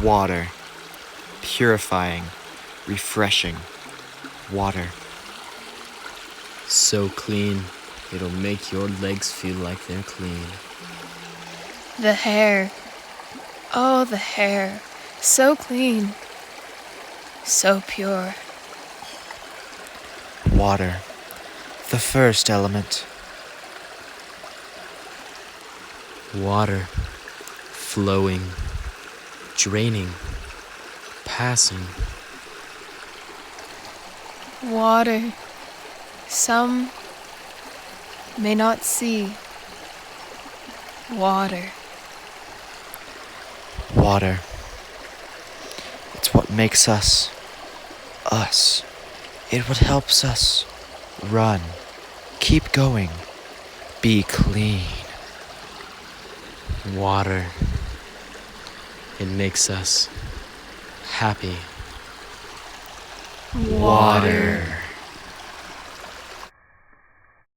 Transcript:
Water. Purifying, refreshing. Water. So clean, it'll make your legs feel like they're clean. The hair. Oh, the hair. So clean. So pure. Water. The first element. Water, flowing, draining, passing. Water. Some may not see. Water. Water. It's what makes us, us. It what helps us run, keep going, be clean. Water, it makes us happy. Water.